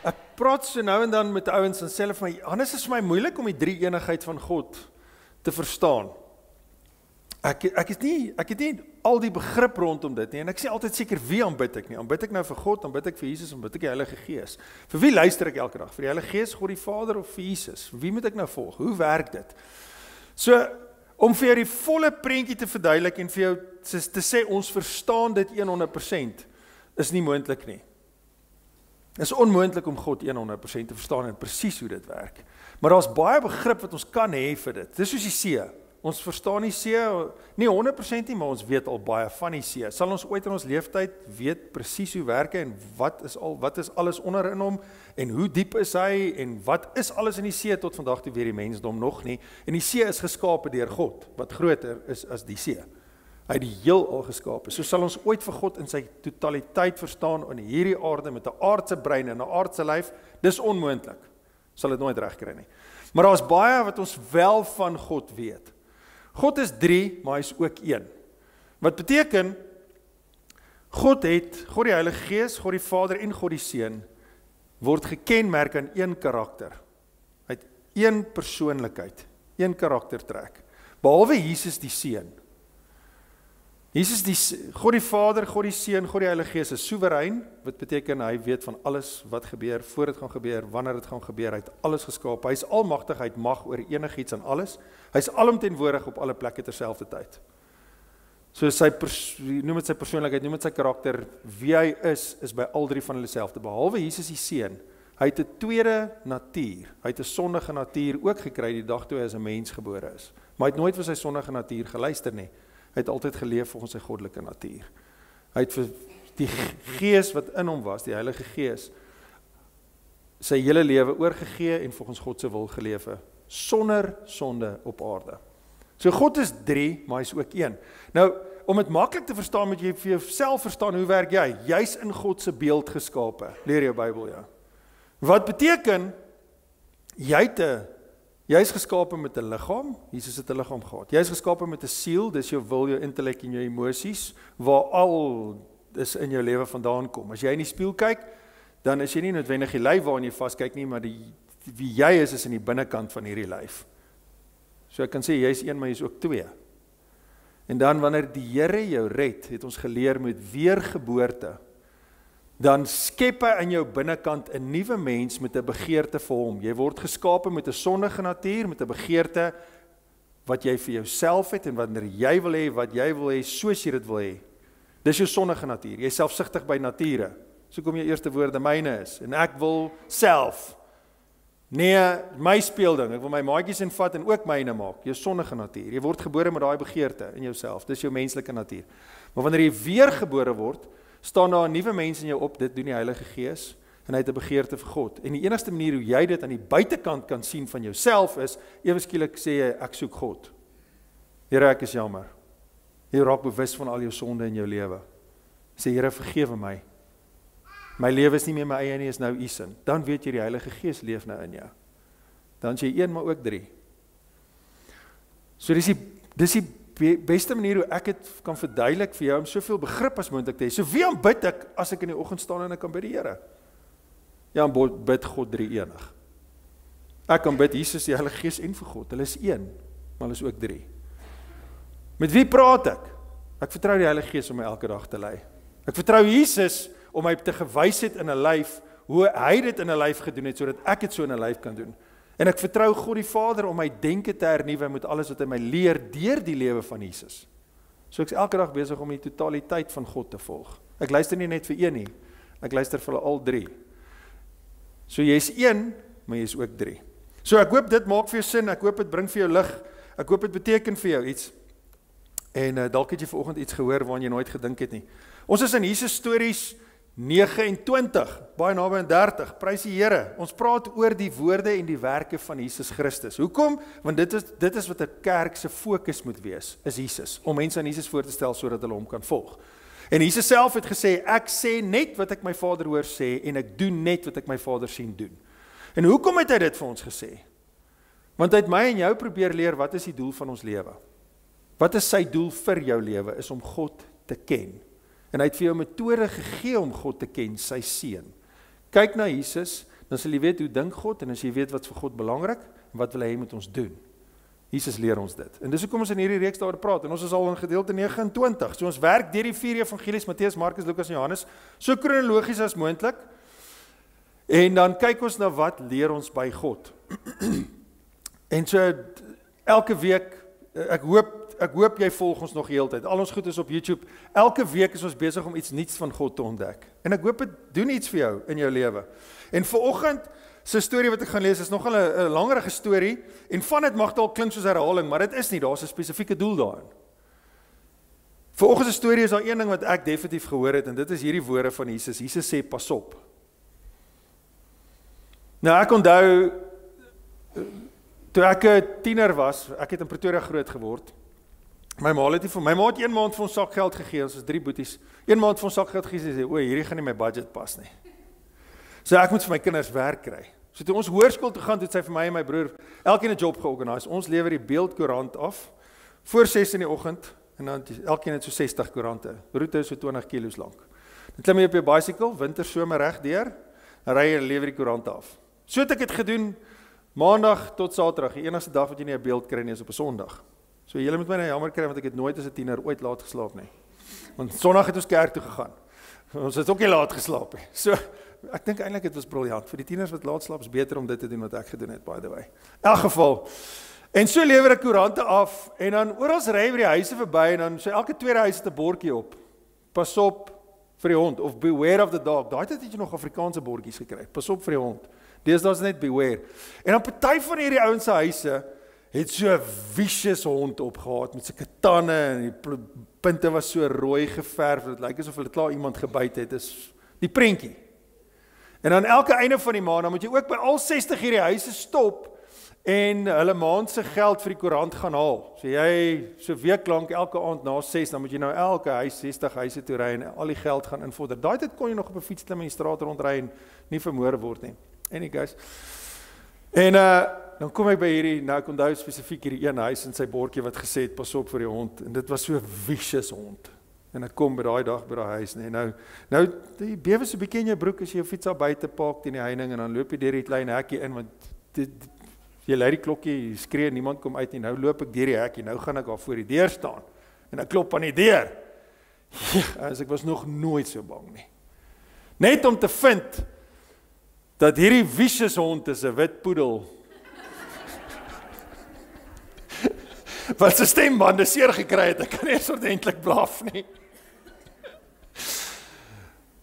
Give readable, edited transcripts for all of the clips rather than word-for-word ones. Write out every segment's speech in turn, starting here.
Ek praat so nou en dan met ouens en sê hulle vir my, Hannes, is vir my moeilik om die drie eenigheid van God te verstaan. Ek het nie al die begrip rondom dit nie, en ek sê altyd seker, wie aanbid ek nie? Aanbid ek nou vir God, aanbid ek vir Jesus, aanbid ek die Heilige Gees? Vir wie luister ek elke dag? Vir die Heilige Gees, God die Vader of vir Jesus? Wie moet ek nou volg? Hoe werk dit? So, om vir jou die volle prentjie te verduidelik en vir jou te sê, ons verstaan dit 100%, is nie moontlik nie. Is onmoontlik om God 100% te verstaan en presies hoe dit werk. Maar daar's baie begrip wat ons kan hê vir dit. Dis soos die see. Ons verstaan die see, nie 100% nie, maar ons weet al baie van die see. Sal ons ooit in ons leeftyd weet presies hoe werk hy en wat is alles onder in hom en hoe diep is hy en wat is alles in die see tot vandag toe weer die mensdom nog nie. En die see is geskape deur God, wat groter is as die see. Hy het die heelal geskape. So sal ons ooit vir God in sy totaliteit verstaan in hierdie aarde met 'n aardse brein en 'n aardse lyf, dis onmoontlik. Sal dit nooit regkry nie. Maar daar's baie wat ons wel van God weet. God is 3, maar hy is ook 1. Wat beteken, God die Heilige Gees, God die Vader en God die Seun, word gekenmerk aan een karakter. Hy het een persoonlikheid, een karaktertrek. Behalwe Jesus die Seun. God die Vader, God die Seun, God die Heilige Gees is soewerein, wat beteken hy weet van alles wat gebeur, voor dit gaan gebeur, wanneer dit gaan gebeur, hy het alles geskaap, hy is almagtig, hy het mag oor enigiets en alles, hy is alomteenwoordig op alle plekke terselfdertyd. So noem dit sy persoonlikheid, noem dit sy karakter, wie hy is by al drie van hulle selfde, behalwe Jesus die Seun, hy het 'n tweede natuur, hy het 'n sondige natuur ook gekry die dag toe hy as 'n mens gebore is, maar hy het nooit vir sy sondige natuur geluister nie. Hy het altyd geleef volgens sy goddelike natuur. Hy het vir die Gees wat in hom was, die Heilige Gees, sy hele lewe oorgegee en volgens God se wil gelewe, sonder sonde op aarde. So God is 3, maar hy is ook 1. Nou, om dit maklik te verstaan, moet jy vir jouself verstaan, hoe werk jy? Jy's in God se beeld geskape. Leer jou Bybel, ja. Wat beteken, jy is geskape met 'n liggaam, Jesus het 'n liggaam gehad. Jy is geskape met 'n siel, dis jou wil, jou intellek en jou emosies, waar al is in jou lewe vandaan kom. As jy in die spieël kyk, dan is jy nie noodwendig die lyf waarin jy vaskyk nie, maar wie jy is in die binnekant van hierdie lyf. So ek kan sê, jy is 1, maar jy is ook 2. En dan wanneer die Here jou red, het ons geleer met weergeboorte, dan skep hy in jou binnekant 'n nuwe mens met 'n begeerte vir hom. Jy word geskape met 'n sondige natuur, met 'n begeerte wat jy vir jouself het en wanneer jy wil hê, wat jy wil hê, soos jy dit wil hê. Dis jou sondige natuur. Jy is selfsugtig by nature. So kom jou eerste woorde myne is. En ek wil self. Nee, my speelding. Ek wil my maatjies invat en ook myne maak. Jou sondige natuur. Jy word gebore met daai begeerte in jouself. Dis jou menslike natuur. Maar wanneer jy weer gebore word, staan daar 'n nuwe mens in jou op, dit doen die Heilige Gees, en hy het 'n begeerte vir God. En die enigste manier hoe jy dit aan die buitekant kan sien van jouself is, ewe skielik sê jy, ek soek God. Here, ek is jammer. Jy raak bewus van al jou sonde in jou lewe. Sê, Here, vergewe my. My lewe is nie meer my eie nie, is nou U sin. Dan weet jy, die Heilige Gees leef nou in jou. Dan is jy 1, maar ook 3. So dis die beste manier hoe ek dit kan verduidelik vir jou om soveel begrip as moontlik te hê. So wie aanbid ek as ek in die oggend staan en ek kan bid die Here? Ja, bid God 3-enig. Ek kan bid Jesus, die Heilige Gees en vir God. Hulle is 1, maar hulle is ook 3. Met wie praat ek? Ek vertrou die Heilige Gees om my elke dag te lei. Ek vertrou Jesus om my te gewys het in 'n lyf, hoe hy dit in 'n lyf gedoen het, sodat ek dit so in 'n lyf kan doen. En ek vertrou God die Vader om my denke te hernuwe met alles wat hy my leer deur die lewe van Jesus. So ek is elke dag besig om die totaliteit van God te volg. Ek luister nie net vir een nie, ek luister vir hulle al 3. So jy is 1, maar jy is ook 3. So ek hoop dit maak vir jou sin, ek hoop dit bring vir jou lig, ek hoop dit beteken vir jou iets. En dalk het jy vanoggend iets gehoor waaraan jy nooit gedink het nie. Ons is in Jesus stories 29, baie naby aan 30, prys die Here. Ons praat oor die woorde en die werke van Jesus Christus. Hoekom? Want dit is wat 'n kerk se fokus moet wees, is Jesus, om mense aan Jesus voor te stel sodat hulle hom kan volg. En Jesus self het gesê, ek sê net wat ek my Vader hoor sê en ek doen net wat ek my Vader sien doen. En hoekom het hy dit vir ons gesê? Want hy het my en jou probeer leer, wat is die doel van ons lewe? Wat is sy doel vir jou lewe? Is om God te ken. En hy het vir jou 'n metode gegee om God te ken, sy seun. Kyk na Jesus, dan sal jy weet hoe dink God, en as jy weet wat vir God belangrik, en wat wil hy met ons doen. Jesus leer ons dit. En dis hoekom ons in hierdie reeks daaroor praat, en ons is al in gedeelte 29, so ons werk deur die 4 evangelies, Matteus, Markus, Lukas en Johannes, so kronologies as moontlik, en dan kyk ons na wat leer ons by God. En so, elke week, ek hoop jy volg ons nog die hele tyd, al ons goed is op YouTube, elke week is ons besig om iets niets van God te ontdek, en ek hoop het doen iets vir jou in jou lewe. En vanoggend, so storie wat ek gaan lees, is nogal 'n langerige storie, en van dit mag dalk klink soos herhaling, maar dit is nie, daar's 'n spesifieke doel daarin. Vanoggend se storie is daar een ding wat ek definitief gehoor het, en dit is hierdie woorde van Jesus. Jesus sê, pas op. Nou ek onthou, toe ek 'n tiener was, ek het in Pretoria groot geword, my ma het 1 maand vir ons sakgeld gegee, ons is 3 boeties, 1 maand vir ons sakgeld gegee, sê, o, hierdie gaan nie my budget pas nie. So ek moet vir my kinders werk kry. So toe ons hoërskool toe gaan, het sy vir my en my broer elkeen 'n job georganiseer. Ons lewer die Beeldkoerant af, voor 6 in die oggend, en dan elkeen het so 60 koerante, roete is so 20 kilos lank. Dan klim jy op jou bicycle, winter, somer reg deur, dan ry jy en lewer die koerante af. So het ek het gedoen, maandag tot Saterdag, die enigste dag wat jy nie 'n beeld kry nie is op 'n Sondag. So julle moet my nou jammer kry, want ek het nooit as 'n tiener ooit laat geslaap nie. Want Sondag het ons kerk toe gegaan. Ons het ook nie laat geslaap nie. So, ek dink eintlik dit was briljant. Vir die tieners wat laat slaap is beter om dit te doen wat ek gedoen het, by the way. In elk geval. En so lewer ek koerante af, en dan oral ry by die huise verby, en dan so elke tweede huis het 'n bordjie op. Pas op vir die hond, of beware of the dog. Daai tyd het jy nog Afrikaanse bordjies gekry. Pas op vir die hond. Deesdae is net beware. En dan party van hierdie ouens se huise het so 'n vicious hond opgehaat met sulke tande, en die punte was so rooi geverf, dit lyk asof hulle klaar iemand gebyt het. Dis die prentjie. En dan elke einde van die maand, dan moet jy ook by al 60 hierdie huise stop en hulle maand se geld vir die koerant gaan haal. So jy so week lank elke aand na 6, dan moet jy nou elke huis 60 huise toe ry en al die geld gaan invorder. Daai tyd kon jy nog op 'n fiets klim in die straat rondry en nie vermoor word nie. Any guys. En dan kom ek by hierdie, nou ek onthou spesifiek hierdie een huis in sy bordjie wat gesê het, pas op vir die hond, en dit was so 'n vicious hond. En ek kom by daai dag by daai huis, nee, nou die bewe so 'n bietjie in jou broek as jy jou fiets daar buite park teen die heining, en dan loop jy deur die klein hekkie in, want jy lei die klokkie, jy skree, niemand kom uit nie, nou loop ek deur die hekkie, nou gaan ek daar voor die deur staan, en ek klop aan die deur. Ja, ek was nog nooit so bang nie. Net om te vind, dat hierdie vicious hond is 'n wit poedel, wat sy stembande seer gekry het, ek kan nie eens ordentlik blaf nie.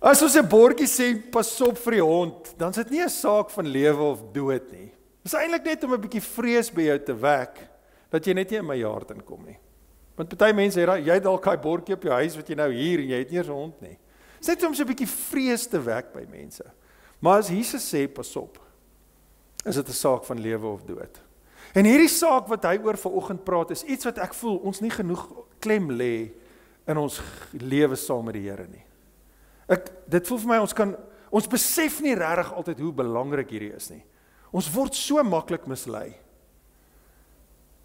As ons 'n bordjie sê, pas op vir die hond, dan is dit nie 'n saak van lewe of dood nie. Dit is eintlik net om 'n bietjie vrees by jou te wek, dat jy net nie in my yard inkom nie. Want party mense het, jy het dalk daai bordjie op jou huis wat jy nou hier, en jy het nie eens 'n hond nie. Dit is net om so 'n bietjie vrees te wek by mense. Maar as Jesus sê, pas op, is dit 'n saak van lewe of dood. En hierdie saak wat hy oor vanoggend praat, is iets wat ek voel, ons nie genoeg klem lê in ons lewe saam met die Here nie. Dit voel vir my, ons besef nie regtig altyd hoe belangrik hierdie is nie. Ons word so maklik mislei.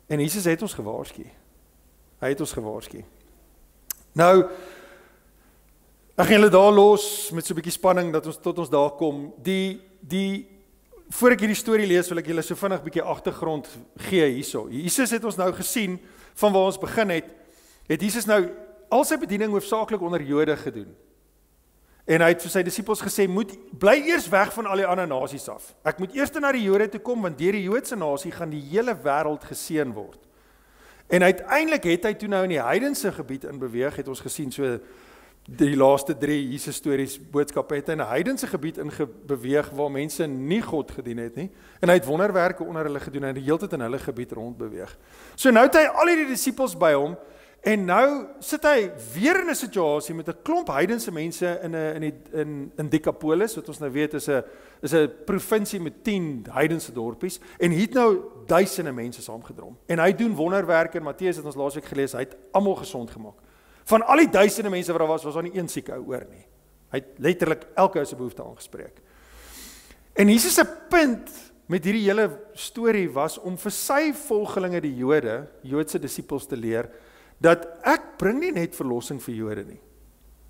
En Jesus het ons gewaarsku. Hy het ons gewaarsku. Nou, ek gaan julle daar los met so 'n bietjie spanning dat ons tot ons daar kom. Voor ek hierdie storie lees, wil ek julle so vinnig 'n bietjie agtergrond gee hierso. Jesus het ons nou gesien, van waar ons begin het Jesus nou al sy bediening hoofsaaklik onder Jode gedoen. En hy het vir sy disippels gesê, bly eers weg van al die ander nasies af. Ek moet eers na die Jode toe kom, want deur die Joodse nasie gaan die hele wêreld geseën word. En uiteindelik het hy toe nou in die heidense gebied in beweeg, het ons gesien so die laaste 3 Jesus stories boodskappe het in 'n heidense gebied ingebeweeg waar mense nie God gedien het nie, en hy het wonderwerke onder hulle gedoen en die hele tyd in hulle gebied rondbeweeg. So nou het hy al hierdie disippels by hom, en nou sit hy weer in 'n situasie met 'n klomp heidense mense in Decapolis, wat ons nou weet is 'n provinsie met 10 heidense dorpies, en hier het nou duisende mense saamgedrom. En hy doen wonderwerke, en Matteus het ons laasweek gelees, hy het almal gesond gemaak. Van al die duisende mense wat daar was daar nie een sieke ou oor nie. Hy het letterlik elke ou se behoefte aangespreek. En Jesus se punt met hierdie hele storie was om vir sy volgelinge, die Joodse disippels te leer, dat ek bring nie net verlossing vir Jode nie.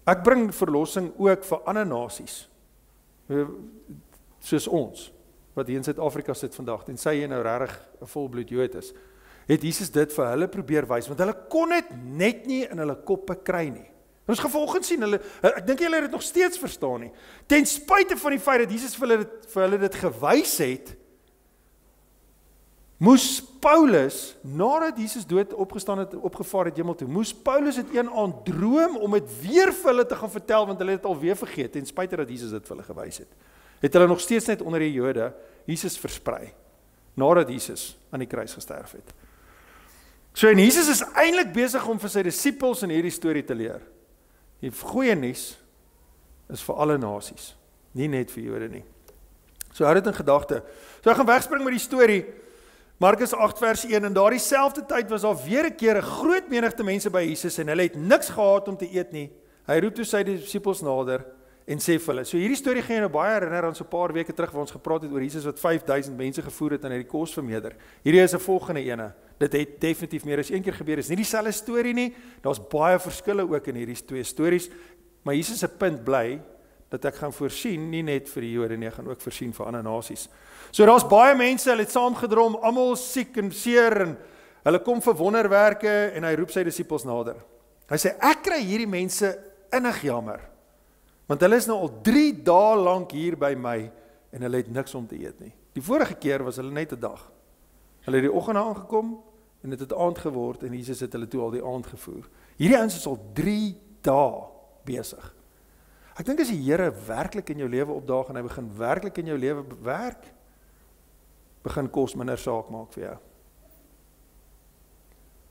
Ek bring verlossing ook vir ander nasies. soos ons, wat hier in Suid-Afrika sit vandag, en sy nou regtig 'n volbloed Jood is, het Jesus dit vir hulle probeer wys, want hulle kon dit net nie in hulle koppe kry nie. Ons gevolgens sien, ek dink julle het dit nog steeds verstaan nie. Ten spyte van die feit dat Jesus vir hulle dit gewys het, moes Paulus, nadat Jesus dood opgestaan het, opgevaar het hemel toe, moes Paulus het een aand droom om dit weer vir hulle te gaan vertel, want hulle het dit alweer vergeet, ten spyte dat Jesus dit vir hulle gewys het. Het hulle nog steeds net onder die Jode Jesus versprei, nadat Jesus aan die kruis gesterf het. So en Jesus is eintlik besig om vir sy disippels in hierdie storie te leer. Die goeie nuus is vir alle nasies, nie net vir Jode nie. So hou dit in gedagte. So ek gaan wegspring met die storie, Markus 8 vers 1, en daardie selfde tyd was daar weer 'n keer 'n groot menigte mense by Jesus, en hulle het niks gehad om te eet nie. Hy roep toe sy disippels nader, en sê vir hulle, so hierdie storie gaan jy nou baie herinner aan so 'n paar weke terug, waar ons gepraat het oor Jesus wat 5000 mense gevoer het en hy die kos vermeerder. Hierdie is 'n volgende ene. Dit het definitief meer as een keer gebeur. Dit is nie dieselfde storie nie. Daar's baie verskille ook in hierdie twee stories, maar Jesus se punt bly dat ek gaan voorsien nie net vir die Jode nie, ek gaan ook voorsien vir ander nasies. So daar's baie mense, hulle het saamgedrom, almal siek en seer, en hulle kom vir wonderwerke, en hy roep sy disippels nader. Hy sê, ek kry hierdie mense innig jammer, want hulle is nou al 3 dae lank hier by my, en hulle het niks om te eet nie. Die vorige keer was hulle net 'n dag. Hulle het die oggend aangekom, en dit het aand geword, en Jesus het hulle toe al die aand gevoer. Hierdie ouens is al 3 dae besig. Ek dink as die Here werklik in jou lewe opdaag, en hy begin werklik in jou lewe werk, begin kos minder saak maak vir jou.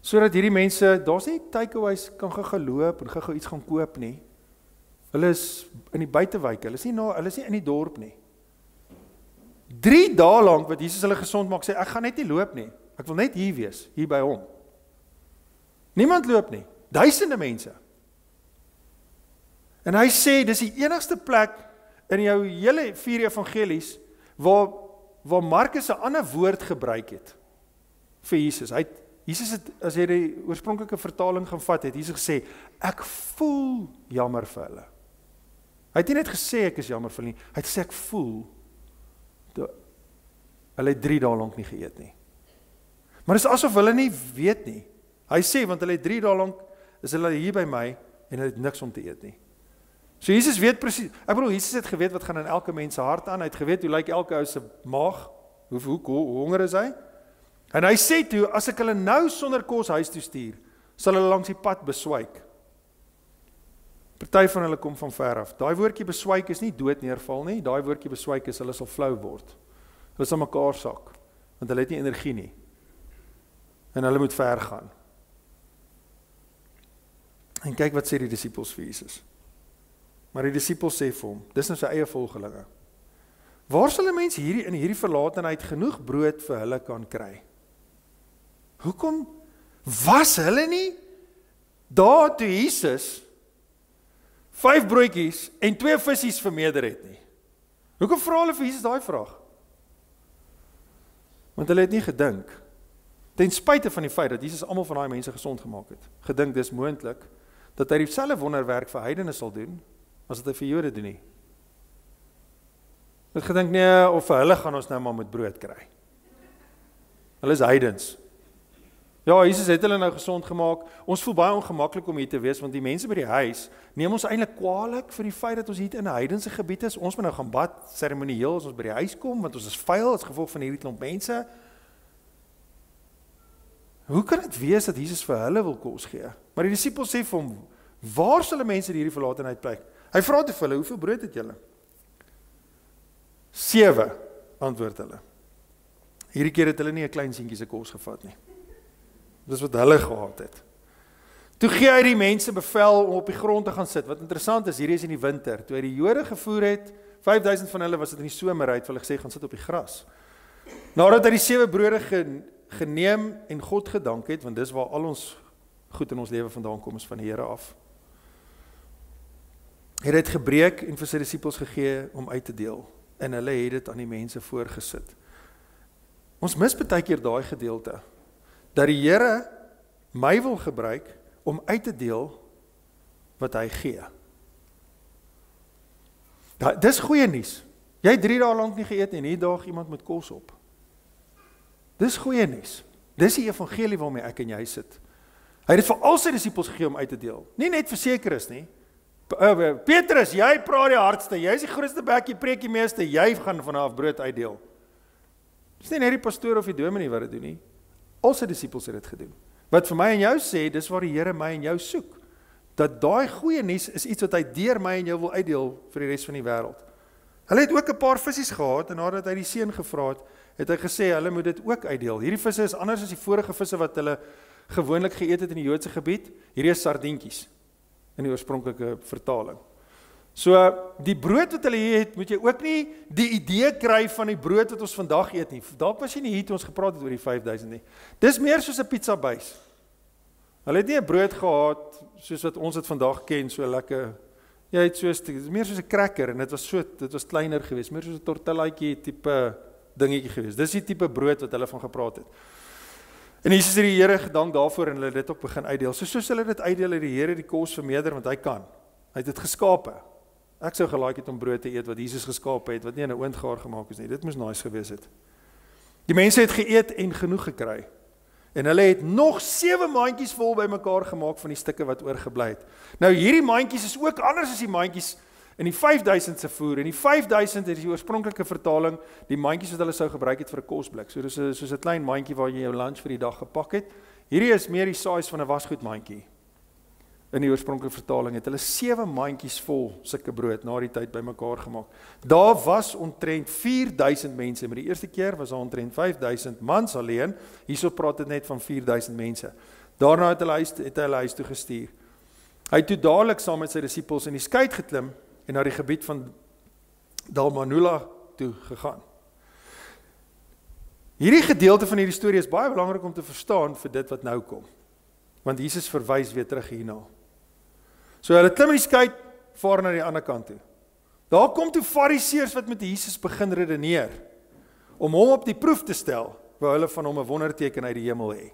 Sodat hierdie mense, daar's nie takeaways kan gaan loop en gou iets gaan koop nie. Hulle is in die buitewyke, hulle is nie in die dorp nie. 3 dae lank wat Jesus hulle gesond maak, sê ek gaan net nie loop nie. Ek wil net hier wees, hier by hom. Niemand loop nie. Duisende mense. En hy sê, dis die enigste plek in jou hele 4 evangelies waar Markus 'n ander woord gebruik het vir Jesus. Jesus het, as jy die oorspronklike vertaling gaan vat, het Jesus gesê, ek voel jammer vir hulle. Hy het nie net gesê ek is jammer vir hulle nie, hy het gesê ek voel, hulle het 3 dae lank nie geëet nie. Maar dit is asof hulle nie weet nie. Hy sê, want hulle het 3 dae lank, is hulle hier by my, en hulle het niks om te eet nie. So Jesus weet presies, ek bedoel, Jesus het geweet wat gaan in elke mens se hart aan, hy het geweet hoe lyk elke ou se maag, hoe honger is hy, en hy sê toe, as ek hulle nou sonder kos huis toe stuur, sal hulle langs die pad beswyk. Party van hulle kom van ver af. Daai woordjie beswyk is nie dood neerval nie, daai woordjie beswyk is hulle sal flou word. Hulle sal mekaar sak, want hulle het nie energie nie, en hulle moet ver gaan. En kyk wat sê die disippels vir Jesus. Maar die disippels sê vir hom, dis nou sy eie volgelinge, waar sal 'n mens in hierdie verlatenheid genoeg brood vir hulle kan kry? Hoekom was hulle nie daar toe Jesus 5 broodjies en 2 visies vermeerder het nie? Hoekom vra hulle vir Jesus daai vraag? Want hulle het nie gedink, ten spyte van die feit dat Jesus almal van daai mense gesond gemaak het, gedink dis moontlik dat hy dieselfde wonderwerk vir heidene sal doen, as dit hy vir Jode doen nie. Het gedink, nee, of vir hulle gaan ons nou maar met brood kry. Hulle is heidens. Ja, Jesus het hulle nou gesond gemaak. Ons voel baie ongemaklik om hier te wees, want die mense by die huis neem ons eintlik kwaadlik vir die feit dat ons hier in 'n heidense gebied is. Ons moet nou gaan bad seremonieel as ons by die huis kom, want ons is vuil as gevolg van hierdie klomp mense. Hoe kan dit wees dat Jesus vir hulle wil kos gee? Maar die disippels sê vir hom, waar sal mense hierdie verlatenheid plek? Hy vra te vir hulle, hoeveel brood het julle? 7, antwoord hulle. Hierdie keer het hulle nie 'n klein seentjie se kos gevat nie. Dis wat hulle gehad het. Toe gee hy die mense bevel om op die grond te gaan sit. Wat interessant is, hierdie is in die winter. Toe hy die Jode gevoer het, 5000 van hulle was dit in die somer, hy het vir hulle gesê, gaan sit op die gras. Nadat hy die 7 brode geneem en God gedank het, want dis waar al ons goed in ons lewe vandaan kom, is van die Here af. Hy het gebreek en vir sy disippels gegee om uit te deel, en hulle het dit aan die mense voorgesit. Ons mis baie keer daai gedeelte, dat die Here my wil gebruik om uit te deel wat hy gee. Dis goeie nuus. Jy het 3 dae lank nie geëet nie, en hier daag iemand met kos op. Dis goeie nuus. Dis die evangelie waarmee ek en jy sit. Hy het dit vir al sy disippels gegee om uit te deel. Nie net vir sekeres nie. Petrus, jy praat die hardste, jy is die grootste bek, jy preek die meeste, jy gaan vanaf brood uitdeel. Dis nie net die pastoor of die dominee wat dit doen nie. Al sy disippels het dit gedoen. Wat vir my en jou sê, dis waar die Here my en jou soek. Dat daai goeie nuus is iets wat hy deur my en jou wil uitdeel vir die res van die wêreld. Hulle het ook 'n paar visies gehad, en nadat hy die seun gevra het hy gesê, hulle moet dit ook uitdeel. Hierdie visse is anders as die vorige visse wat hulle gewoonlik geëet het in die Joodse gebied. Hierdie is sardientjies, in die oorspronklike vertaling. So, die brood wat hulle hier het, moet jy ook nie die idee kry van die brood wat ons vandag eet nie. Dalk was jy nie hier toe ons gepraat het oor die 5000 nie. Dis meer soos 'n pizzabuis. Hulle het nie 'n brood gehad, soos wat ons dit vandag ken, so lekker. Jy het meer soos 'n cracker, en dit was kleiner geweest, meer soos 'n tortillaatjie tipe dingetjie geweest. Dis die tipe brood wat hulle van gepraat het. En Jesus het die Here gedank daarvoor, en hulle het dit ook begin uitdeel. Soos hulle dit uitdeel, het die Here die kos vermeerder, want hy kan. Hy het dit geskape. Ek sou gelaik het om brood te eet wat Jesus geskape het, wat nie in 'n oond gaar gemaak is nie. Dit moes nice gewees het. Die mense het geëet en genoeg gekry. En hulle het nog 7 mandjies vol bymekaar gemaak van die stukke wat oorgebly het. Nou hierdie mandjies is ook anders as die mandjies in die 5000 se voer. En die 5000 is die oorspronklike vertaling, die mandjies wat hulle sou gebruik het vir 'n kosblik. So dis soos 'n klein mandjie waar jy jou lunch vir die dag gepak het. Hierdie is meer die size van 'n wasgoedmandjie. In die oorspronklike vertaling het hulle 7 mandjies vol sulke brood na die tyd bymekaar gemaak. Daar was omtrent 4000 mense, maar die eerste keer was daar omtrent 5000 mans alleen. Hierso praat dit net van 4000 mense. Daarna het hy huis toe gestuur. Hy het toe dadelik saam met sy disippels in die skei geklim en na die gebied van Dalmanula toe gegaan. Hierdie gedeelte van hierdie storie is baie belangrik om te verstaan vir dit wat nou kom. Want Jesus verwys weer terug hierna. So hulle klim in die skei, vaar na die ander kant toe. Daar kom toe Fariseërs wat met Jesus begin redeneer, om hom op die proef te stel, wou hulle van hom 'n wonderteken uit die hemel hê.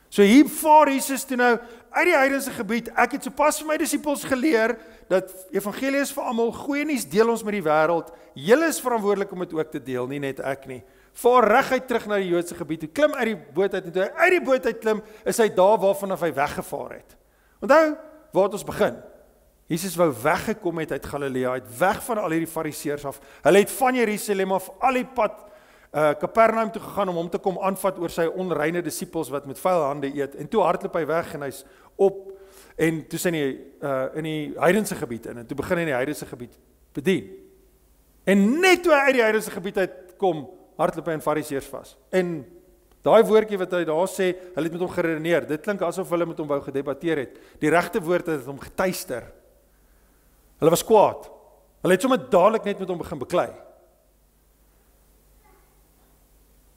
So hier vaar Jesus toe nou uit die heidense gebied. Ek het sopas vir my disippels geleer dat evangelie is vir almal, goeie nuus deel ons met die wêreld. Julle is verantwoordelik om dit ook te deel, nie net ek nie. Vaar reguit terug na die Joodse gebied toe, klim uit die boot uit, en toe hy uit die boot uit klim, is hy daar waarvan hy weggevaar het. Onthou, waar het ons begin? Jesus wou weggekom het uit Galilea, uit weg van al hierdie Fariseërs af. Hulle het van Jerusalem af al die pad Kapernaum toe gegaan om hom te kom aanvat oor sy onreine disippels wat met vuil hande eet. En toe hardloop hy weg en hy's op, en toe sien hy in die heidense gebied in, en toe begin hy in die heidense gebied bedien. En net toe hy uit die heidense gebied uitkom, hardloop hy in Fariseërs vas. En daai woordjie wat hy daar sê, hulle het met hom geredeneer. Dit klink asof hulle met hom wou gedebatteer het. Die regte woord het hom getuister. Hulle was kwaad. Hulle het sommer dadelik net met hom begin beklei.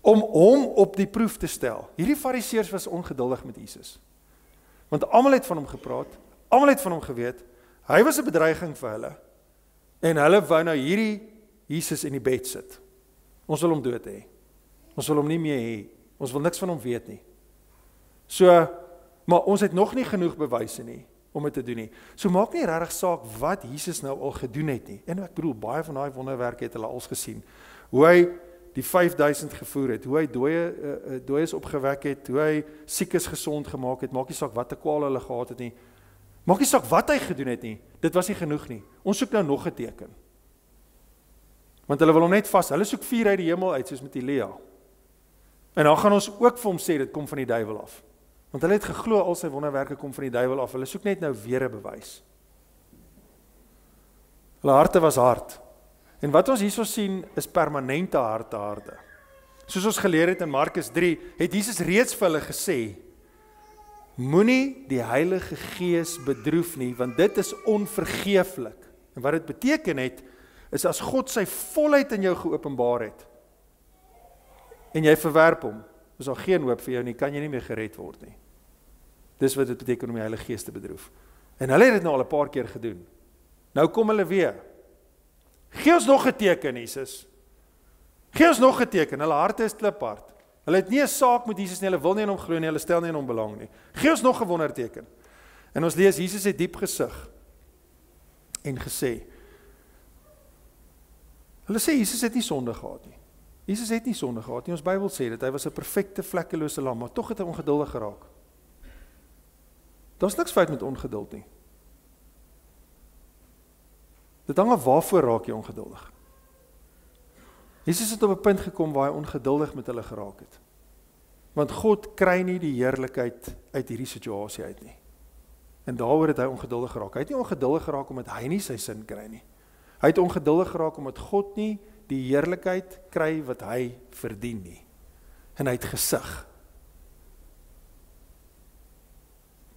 Om hom op die proef te stel. Hierdie Fariseërs was ongeduldig met Jesus. Want almal het van hom gepraat, almal het van hom geweet. Hy was 'n bedreiging vir hulle. En hulle wou nou hierdie Jesus in die bed sit. Ons wil hom dood hê. Ons wil hom nie meer hê. Ons wil niks van hom weet nie. So, maar ons het nog nie genoeg bewyse nie om dit te doen nie. So maak nie regtig saak wat Jesus nou al gedoen het nie. En ek bedoel, baie van daai wonderwerke het hulle als gesien. Hoe hy die 5000 gevoer het, hoe hy dooies opgewek het, hoe hy siekes gesond gemaak het, maak nie saak wat 'n kwaal hulle gehad het nie. Maak nie saak wat hy gedoen het nie. Dit was nie genoeg nie. Ons soek nou nog 'n teken. Want hulle wil hom net vas. Hulle soek vuur uit die hemel uit, soos met Elia. En dan gaan ons ook vir hom sê, dit kom van die duiwel af. Want hulle het geglo al sy wonderwerke kom van die duiwel af. Hulle soek net nou weer 'n bewys. Hulle harte was hard. En wat ons hierso sien, is permanente harde. Soos ons geleer het in Markus 3, het Jesus reeds vir hulle gesê, moenie die Heilige Gees bedroef nie, want dit is onvergeeflik. En wat dit beteken het, is as God sy volheid in jou geopenbaar het, en jy verwerp hom, is daar geen hoop vir jou nie, kan jy nie meer gered word nie. Dis wat dit beteken om die Heilige Gees te bedroef. En hulle het dit nou al 'n paar keer gedoen. Nou kom hulle weer. Gee ons nog 'n teken, Jesus. Gee ons nog 'n teken. Hulle harte is kliphard. Hulle het nie 'n saak met Jesus nie, hulle wil nie in hom glo nie, hulle stel nie in hom belang nie. Gee ons nog 'n wonderteken. En ons lees, Jesus het diep gesug en gesê, Hulle sê Jesus het nie sonde gehad nie. Jesus het nie sonde gehad nie. Ons Bybel sê dat hy was 'n perfekte vlekkelose lam, maar tog het hy ongeduldig geraak. Daar's niks fout met ongeduld nie. Dit hang af waarvoor raak jy ongeduldig. Jesus het op 'n punt gekom waar hy ongeduldig met hulle geraak het. Want God kry nie die heerlikheid uit hierdie situasie uit nie. En daaroor het hy ongeduldig geraak. Hy het nie ongeduldig geraak omdat hy nie sy sin kry nie. Hy het ongeduldig geraak omdat God nie die heerlikheid kry wat hy verdien nie. En hy het gesug.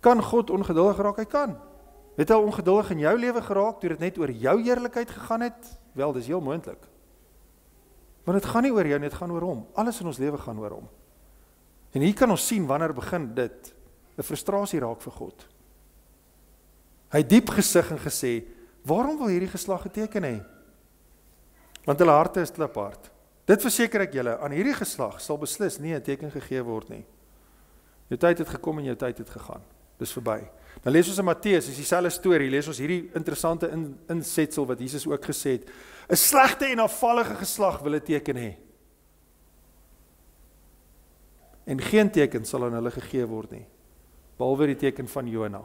Kan God ongeduldig raak? Hy kan. Het hy ongeduldig in jou lewe geraak toe dit net oor jou heerlikheid gegaan het? Wel, dis heel moontlik. Want dit gaan nie oor jou nie, dit gaan oor hom. Alles in ons lewe gaan oor hom. En hier kan ons sien wanneer begin dit 'n frustrasie raak vir God. Hy het diep gesig en gesê, waarom wil hierdie geslag geteken hê? Want hulle harte is kliphard. Dit verseker ek julle, aan hierdie geslag sal beslis nie 'n teken gegee word nie. Jou tyd het gekom en jou tyd het gegaan. Dis verby. Dan lees ons in Matteus, is dieselfde storie, lees ons hierdie interessante insetsel wat Jesus ook gesê het. 'n Slegte en afvallige geslag wil 'n teken hê. En geen teken sal aan hulle gegee word nie, behalwe die teken van Jona.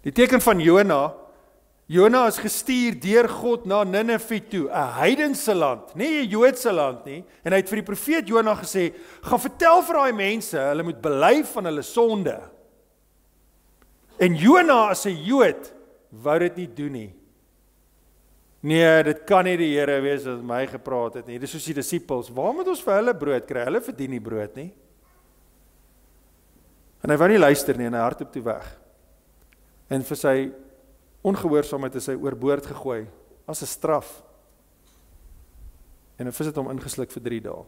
Die teken van Jona is gestuur deur God na Ninive toe, 'n heidense land, nie 'n Joodse land nie, en hy het vir die profeet Jona gesê, gaan vertel vir daai mense, hulle moet bely van hulle sonde. En Jona as 'n Jood wou dit nie doen nie. Nee, dit kan nie die Here wees wat my gepraat het nie. Dis soos die disippels, waar moet ons vir hulle brood kry? Hulle verdien nie brood nie. En hy wou nie luister nie en hy hardloop toe weg. En vir sy ongehoorsaamheid is hy oorboord gegooi as 'n straf. En 'n vis het hom ingesluk vir 3 dae.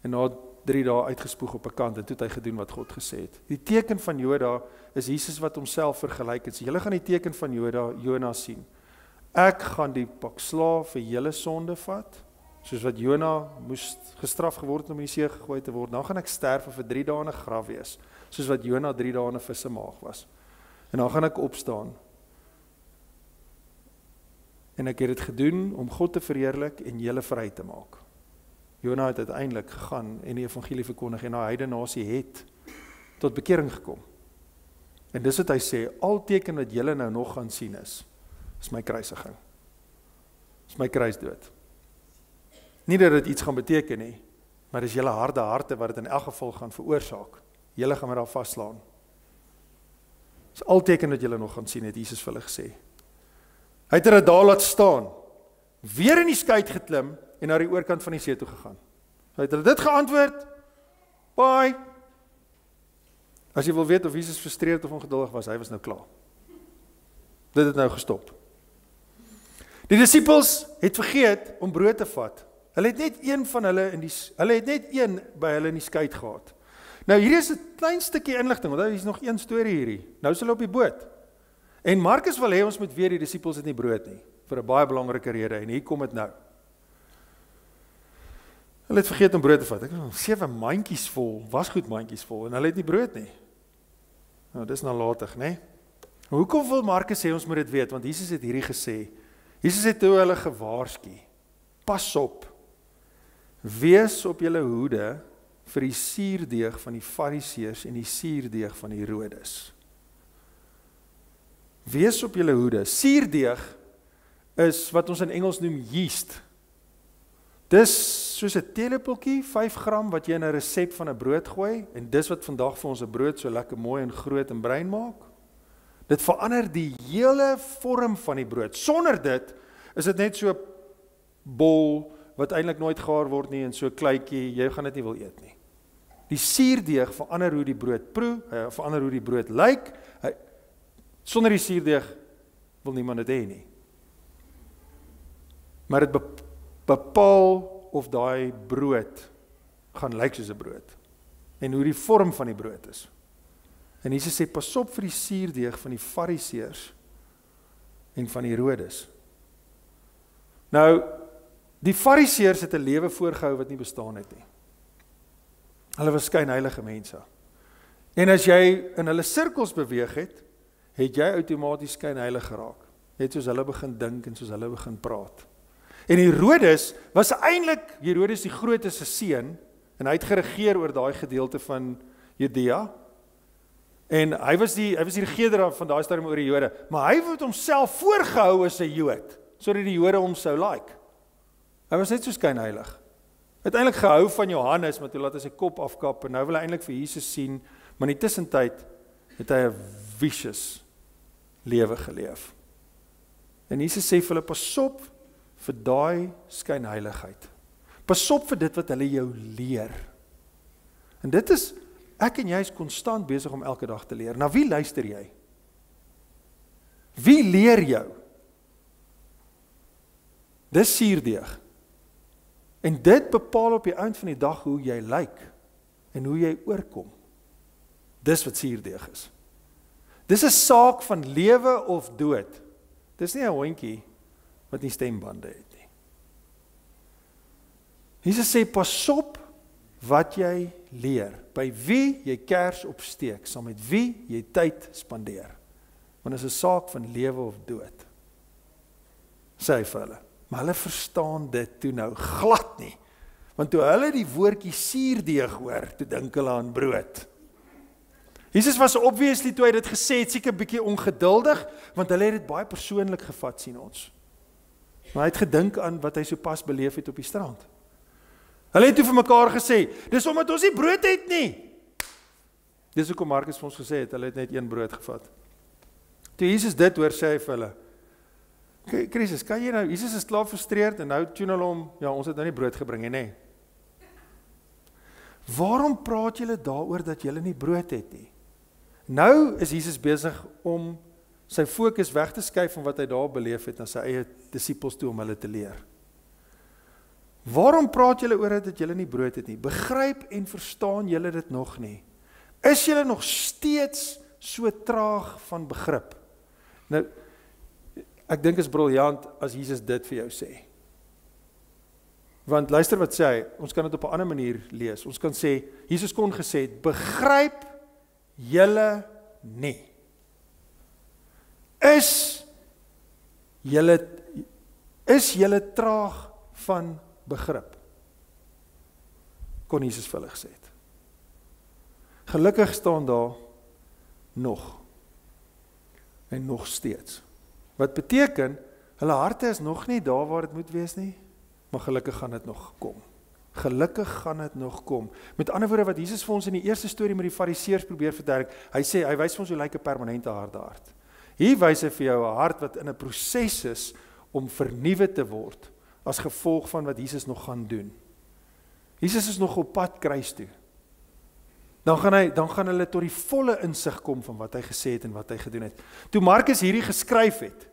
En na 3 dae uitgespoeg op 'n kant en toe het hy gedoen wat God gesê het. Die teken van Joda is Jesus wat homself vergelyk het. So julle gaan die teken van Jona sien. Ek gaan die pak slaaf vir julle sonde vat, soos wat Jona moes gestraf geword het om in die see gegooi te word. Dan gaan ek sterf en vir 3 dae in 'n graf wees, soos wat Jona 3 dae in 'n vis se maag was. En dan gaan ek opstaan. En ek het dit gedoen om God te verheerlik en julle vry te maak. Jona het uiteindelik gegaan en die evangelie verkondig en 'n heidene nasie het tot bekering gekom. En dis wat hy sê, al teken wat julle nou nog gaan sien is my kruisiging. Is my kruisdood. Nie dat dit iets gaan beteken nie, maar dis julle harde harte wat dit in elk geval gaan veroorsaak. Julle gaan my daar vaslaan. Dis al teken wat julle nog gaan sien, het Jesus vir hulle gesê. Hy het hulle daar laat staan, weer in die skei geklim en na die oorkant van die see toe gegaan. Hy het hulle dit geantwoord, bye. As jy wil weet of Jesus frustreerd of ongeduldig was, hy was nou klaar. Dit het nou gestop. Die disippels het vergeet om brood te vat. Hulle het net een van hulle hulle het net een by hulle in die skei gehad. Nou hier is 'n klein stukkie inligting, want daar is nog een storie hierdie. Nou is hulle op die boot. En Markus wil hê ons moet weet die disippels het nie brood nie, vir 'n baie belangrike rede, en hier kom dit nou. Hulle het vergeet om brood te vat. Ek het 7 mandjies vol, wasgoedmandjies vol, en hulle het nie brood nie. Nou, dis nalatig, né? Hoekom wil Markus sê ons moet dit weet? Want Jesus het hierdie gesê. Jesus het toe hulle gewaarsku. Pas op. Wees op julle hoede vir die suurdeeg van die Fariseërs en die suurdeeg van die Herodes. Wees op julle hoede. Suurdeeg is wat ons in Engels noem yeast. Dis soos 'n teelepeltjie, 5 gram wat jy in 'n resep van 'n brood gooi, en dis wat vandag vir ons 'n brood so lekker mooi en groot en bruin maak. Dit verander die hele vorm van die brood. Sonder dit is dit net so 'n bol wat eintlik nooit gaar word nie en so 'n kleitjie, jy gaan dit nie wil eet nie. Die suurdeeg verander hoe die brood proe, verander hoe die brood lyk. Sonder die suurdeeg wil niemand dit hê nie. Maar dit bepaal of daai brood gaan lyk soos 'n brood en hoe die vorm van die brood is. En Jesus sê, pas op vir die suurdeeg van die Fariseërs en van die Herodes. Nou, die Fariseërs het 'n lewe voorgehou wat nie bestaan het nie. Hulle was skynheilige mense. En as jy in hulle sirkels beweeg het jy outomaties skynheilig geraak. Jy het soos hulle begin dink en soos hulle begin praat. En Herodes was eintlik Herodes die Grote se seun, en hy het geregeer oor daai gedeelte van Judea. En hy was die regerder van daai stadium oor die Jode, maar hy het homself voorgehou as 'n Jood, sodat die Jode hom sou like. Hy was net so skynheilig. Hy het eintlik gehou van Johannes, maar toe laat hy sy kop afkap, en nou wil hy eintlik vir Jesus sien, maar in die tussentyd het hy 'n vicious lewe geleef. En Jesus sê vir hulle, pas op vir daai skynheiligheid. Pas op vir dit wat hulle jou leer. En dit is, ek en jy is konstant besig om elke dag te leer. Na wie luister jy? Wie leer jou? Dis suurdeeg. En dit bepaal op die eind van die dag hoe jy lyk en hoe jy oorkom. Dis wat suurdeeg is. Dis 'n saak van lewe of dood. Dis nie 'n hondjie wat nie stembande het nie. Jesus sê, pas op wat jy leer, by wie jy kers opsteek, saam met wie jy tyd spandeer. Want dit is 'n saak van lewe of dood. Sê hy vir hulle. Maar hulle verstaan dit toe nou glad nie. Want toe hulle die woordjie suurdeeg hoor, toe dink hulle aan brood. Jesus was obviously toe hy dit gesê het, seker 'n bietjie ongeduldig, want hulle het dit baie persoonlik gevat, sien ons. Maar hy het gedink aan wat hy sopas beleef het op die strand. Hulle het toe vir mekaar gesê, dis omdat ons nie brood het nie. Dis hoekom Markus vir ons gesê het, hulle het net een brood gevat. Toe Jesus dit hoor, sê hy vir hulle, Christus, kan jy nou, Jesus is klaar frustreerd, en nou tune hulle om, ja, ons het nou nie brood gebring nie, nee. Waarom praat julle daaroor dat julle nie brood het nie? Nou is Jesus besig om sy fokus weg te skuif van wat hy daar beleef het, na sy eie disippels toe om hulle te leer. Waarom praat julle oor dat julle nie brood het nie? Begryp en verstaan julle dit nog nie? Is julle nog steeds so traag van begrip? Nou, ek dink is briljant as Jesus dit vir jou sê. Want luister wat sê hy, ons kan dit op 'n ander manier lees. Ons kan sê, Jesus kon gesê het, begryp julle nie. Is julle traag van begrip? Kon Jesus vir hulle gesê het. Gelukkig staan daar nog. En nog steeds. Wat beteken, hulle harte is nog nie daar waar dit moet wees nie, maar gelukkig gaan dit nog kom. Gelukkig gaan dit nog kom. Met ander woorde, wat Jesus vir ons in die eerste storie met die fariseërs probeer verduidelik, hy wys vir ons hoe lyk 'n permanente harde hart. Hier wys hy vir jou 'n hart wat in 'n proses is om vernuwe te word, as gevolg van wat Jesus nog gaan doen. Jesus is nog op pad kruis toe. Dan gaan hulle tot die volle insig kom van wat hy gesê het en wat hy gedoen het. Toe Markus hierdie geskryf het,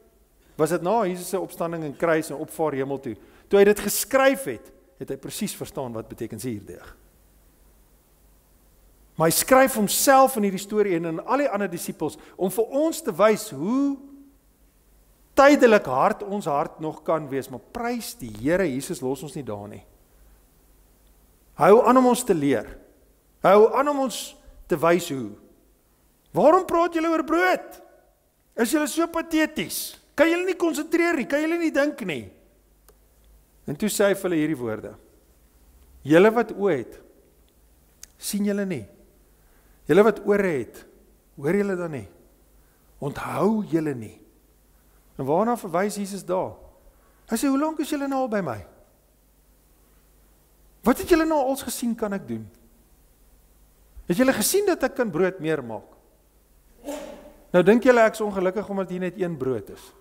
was dit na Jesus se opstanding en kruis en opvaar hemel toe. Toe hy dit geskryf het, het hy presies verstaan wat beteken suurdeeg. Maar hy skryf homself in hierdie storie en in al die ander disippels om vir ons te wys hoe tydelik hard ons hart nog kan wees, maar prys die Here, Jesus los ons nie daar nie. Hy hou aan om ons te leer. Hy hou aan om ons te wys hoe. Waarom praat julle oor brood? Is julle so pateties? Kan julle nie konsentreer nie? Kan julle nie dink nie? En toe sê hy vir hulle hierdie woorde. Julle wat oë het, sien julle nie? Julle wat ore het, hoor julle dan nie? Onthou julle nie? En waarna verwys Jesus daar? Hy sê, hoe lank is julle nou al by my? Wat het julle nou al gesien kan ek doen? Het julle gesien dat ek kan brood meer maak? Nou dink julle ek is ongelukkig omdat hier net een brood is.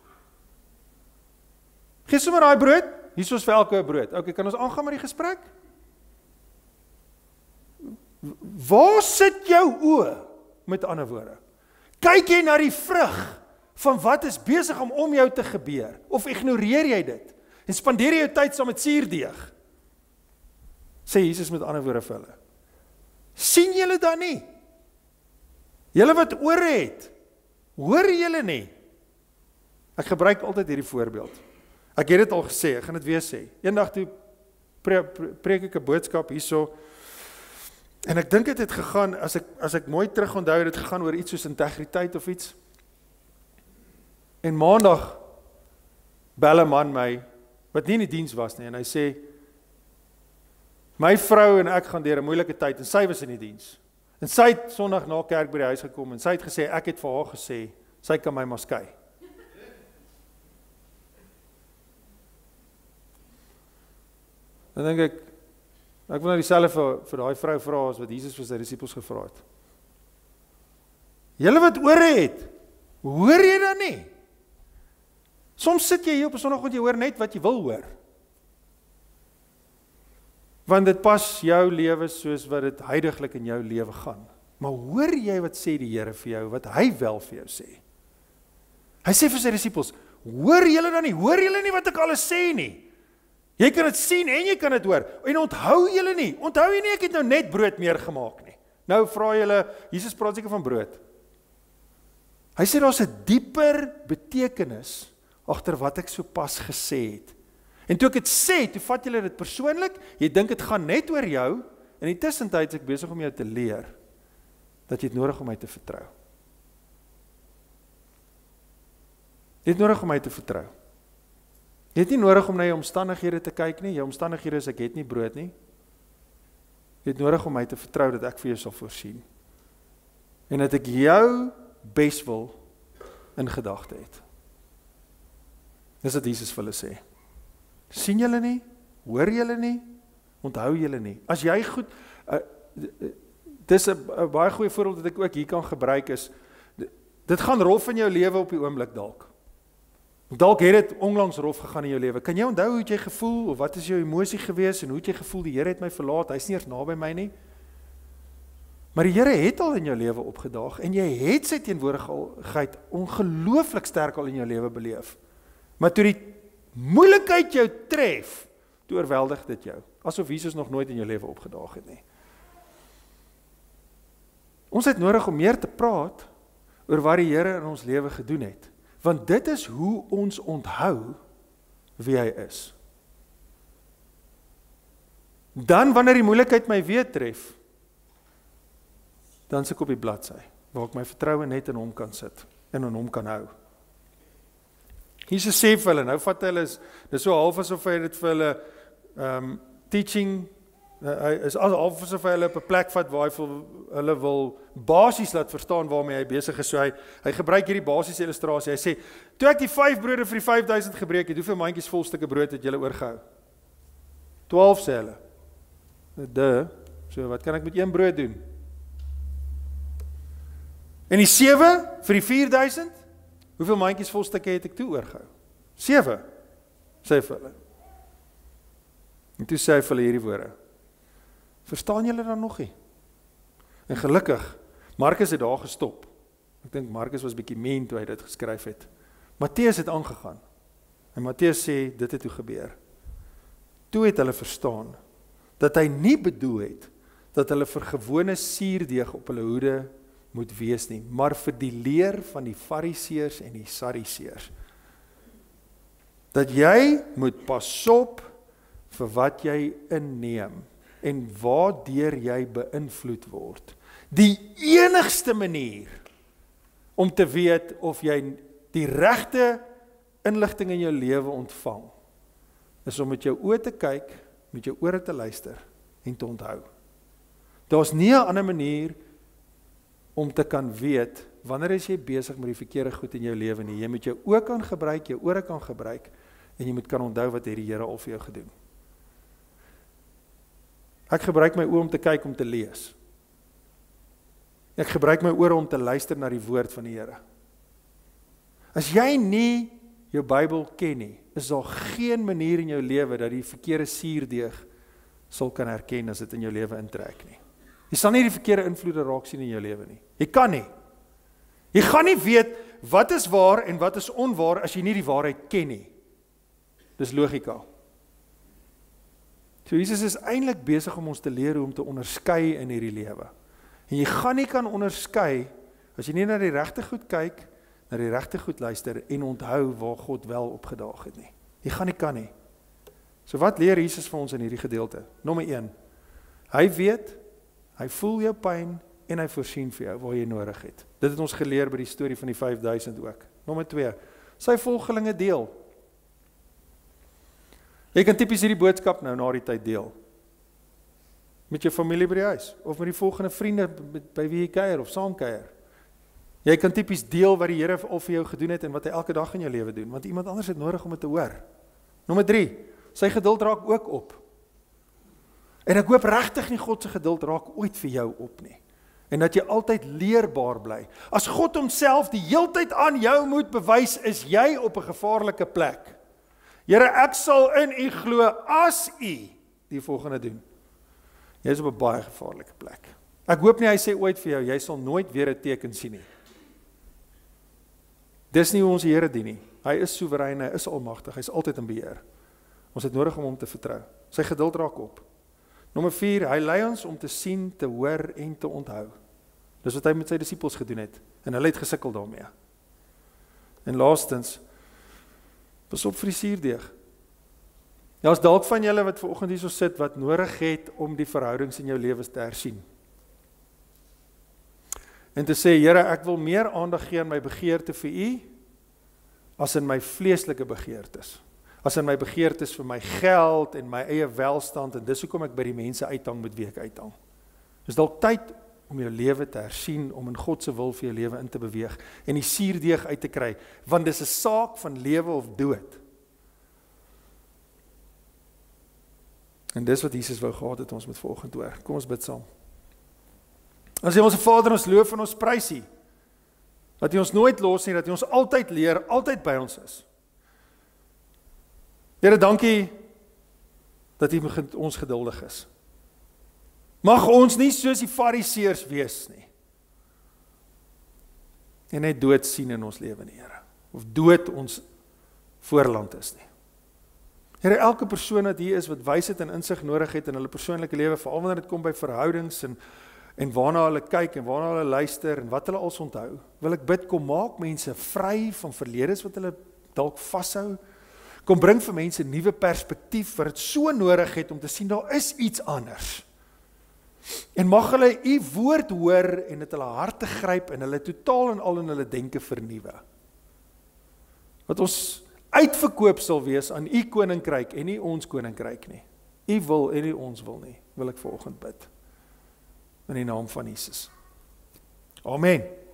Gee sommer daai brood, hier is vir elke brood. Okay, kan ons aangaan met die gesprek? Waar sit jou oë, met ander woorde? Kyk jy na die vrug van wat is besig om jou te gebeur? Of ignoreer jy dit? En spandeer jy jou tyd saam met suurdeeg? Sê Jesus met ander woorde vir hulle. Sien julle dan nie? Julle wat ore het, hoor julle nie? Ek gebruik altyd hierdie voorbeeld. Ek het dit al gesê, ek gaan dit weer sê. Eendag toe preek ek 'n boodskap hierso, en ek dink dit het gegaan, as ek mooi terug onthou, het gegaan oor iets soos integriteit of iets. En maandag bel 'n man my, wat nie in die diens was nie, en hy sê, my vrou en ek gaan deur 'n moeilike tyd, en sy was in die diens. En sy het Sondag na kerk by die huis gekom, en sy het gesê, ek het vir haar gesê, sy kan my maar skei. Dan dink ek wil nou dieselfde vir daai vrou vra as wat Jesus vir sy disippels gevra het. Julle wat ore het, hoor jy dan nie? Soms sit jy hier op 'n Sondag en jy hoor net wat jy wil hoor. Want dit pas jou lewe soos wat dit huidiglik in jou lewe gaan. Maar hoor jy wat sê die Here vir jou, wat hy wel vir jou sê? Hy sê vir sy disippels, hoor julle dan nie, hoor julle nie wat ek alles sê nie? Jy kan dit sien en jy kan dit hoor. En onthou julle nie, ek het nou net brood meer gemaak nie. Nou vra julle, Jesus praat seker van brood. Hy sê daar's 'n dieper betekenis agter wat ek sopas gesê het. En toe ek dit sê, toe vat julle dit persoonlik, jy dink dit gaan net oor jou, en in die tussentyd is ek besig om jou te leer, dat jy het nodig om my te vertrou. Jy het nodig om my te vertrou. Jy het nie nodig om na jou omstandighede te kyk nie, jou omstandighede is ek het nie brood nie. Jy het nodig om my te vertrou dat ek vir jou sal voorsien. En dat ek jou beswil in gedagte het. Dis wat Jesus vir hulle sê. Sien julle nie? Hoor julle nie? Onthou julle nie? As jy goed, dis 'n baie goeie voorbeeld wat ek ook hier kan gebruik is, dit gaan rof in jou lewe op die oomblik dalk. Dalk het dit onlangs rof gegaan in jou lewe. Kan jy onthou hoe het jy gevoel, of wat is jou emosie gewees, en hoe het jy gevoel, die Here het my verlaat, hy is nie eers naby my nie? Maar die Here het al in jou lewe opgedaag, en jy het sy teenwoordigheid ongelooflik sterk al in jou lewe beleef. Maar toe die moeilikheid jou tref, toe oorweldig dit jou, asof Jesus nog nooit in jou lewe opgedaag het nie. Ons het nodig om meer te praat oor wat die Here in ons lewe gedoen het, want dit is hoe ons onthou wie hy is. Dan wanneer die moeilikheid my weer tref, dan is ek op die bladsy, waar ek my vertroue net in hom kan sit, en in hom kan hou. Jesus sê vir hulle, nou vat hulle, dis so half asof hy dit vir hulle teaching, hy is half asof hy hulle op 'n plek vat waar hy hulle wil basies laat verstaan waarmee hy besig is. So hy gebruik hierdie basiese illustrasie. Hy sê, toe ek die 5 brode vir die 5000 gebreek het, hoeveel mandjies vol stukke brood het julle oorgehou? 12 sê hulle. So wat kan ek met 1 brood doen? En die 7 vir die 4000? Hoeveel mandjies vol stukke het ek toe oorgehou? 7, sê vir hulle. En toe sê hy vir hulle hierdie woorde. Verstaan julle dan nog nie? En gelukkig, Markus het daar gestop. Ek dink Markus was bietjie mean toe hy dit geskryf het. Matteus het aangegaan. En Matteus sê, dit het toe gebeur. Toe het hulle verstaan, dat hy nie bedoel het, dat hulle vir gewone suurdeeg op hulle hoede moet wees nie, maar vir die leer van die Fariseërs en die Sadduseërs. Dat jy moet pas op vir wat jy inneem, en waardeur jy beïnvloed word. Die enigste manier om te weet of jy die regte inligting in jou lewe ontvang, is om met jou oë te kyk, met jou ore te luister en te onthou. Daar's nie 'n ander manier om te kan weet, wanneer is jy besig met die verkeerde goed in jou lewe nie. Jy moet jou oë kan gebruik, jou ore kan gebruik, en jy moet kan onthou wat het die Here al vir jou gedoen. Ek gebruik my oë om te kyk, om te lees. Ek gebruik my ore om te luister na die woord van die Here. As jy nie jou Bybel ken nie, is daar geen manier in jou lewe dat die verkeerde suurdeeg sal kan herken as dit in jou lewe intrek nie. Jy sal nie die verkeerde invloede raak sien in jou lewe nie. Jy kan nie. Jy gaan nie weet wat is waar en wat is onwaar as jy nie die waarheid ken nie. Dis logika. So Jesus is eintlik besig om ons te leer hoe om te onderskei in hierdie lewe. En jy gaan nie kan onderskei as jy nie na die regte goed kyk, na die regte goed luister en onthou waar God wel opgedaag het nie. Jy gaan nie kan nie. So wat leer Jesus vir ons in hierdie gedeelte? Nommer 1. Hy weet, hy voel jou pyn en hy voorsien vir jou waar jy nodig het. Dit het ons geleer by die storie van die 5000 ook. Nommer 2. Sy volgelinge deel. Jy kan tipies hierdie boodskap nou na die tyd deel. Met jou familie by die huis, of met die volgende vriende by wie jy kuier, of saam kuier. Jy kan tipies deel wat die Here al vir jou gedoen het, en wat hy elke dag in jou lewe doen, want iemand anders het nodig om dit te hoor. Nommer 3, sy geduld raak ook op. En ek hoop regtig nie God se geduld raak ooit vir jou op nie. En dat jy altyd leerbaar bly. As God homself die heeltyd aan jou moet bewys, is jy op 'n gevaarlike plek. Here, ek sal in u glo as u die volgende doen. Jy is op 'n baie gevaarlike plek. Ek hoop nie hy sê ooit vir jou, jy sal nooit weer 'n teken sien nie. Dis nie hoe ons die Here dien nie. Hy is soewerein, hy is almagtig, hy is altyd in beheer. Ons het nodig om hom te vertrou. Sy geduld raak op. Nommer 4, hy lei ons om te sien, te hoor en te onthou. Dis wat hy met sy disippels gedoen het, en hulle het gesukkel daarmee. En laastens, pas op vir die suurdeeg. Ja, as dalk van julle wat vanoggend hierso sit, wat nodig het om die verhoudings in jou lewens te hersien. En te sê, Here, ek wil meer aandag gee aan my begeerte vir u, as in my vleeslike begeertes. As in my begeertes vir my geld en my eie welstand, en dis hoekom ek by die mense uithang met wie ek uithang. Dis dalk tyd om jou lewe te hersien, om in God se wil vir jou lewe in te beweeg, en die suurdeeg uit te kry, want dis 'n saak van lewe of dood. En dis wat Jesus wou gehad het ons met vanoggend hoor. Kom ons bid saam. Ons sê ons Vader, ons loof en ons prys U, dat U ons nooit los nie, dat U ons altyd leer, altyd by ons is. Here, dankie dat U ons geduldig is. Mag ons nie soos die Fariseërs wees nie. En net dood sien in ons lewe nie, Here. Of dood ons voorland is nie. Here, elke persoon wat hier is, wat wysheid en insig nodig het in hulle persoonlike lewe, veral wanneer dit kom by verhoudings en waarna hulle kyk en waarna hulle luister en wat hulle als onthou, wil ek bid, kom maak mense vry van verledes wat hulle dalk vashou. Kom bring vir mense nuwe perspektief wat dit so nodig het om te sien daar is iets anders. En mag hulle U woord hoor en dit hulle harte gryp en hulle totaal en al in hulle denke vernuwe. Wat ons uitverkoop sal wees aan U koninkryk en nie ons koninkryk nie. U wil en nie ons wil nie, wil ek vanoggend bid. In die naam van Jesus. Amen.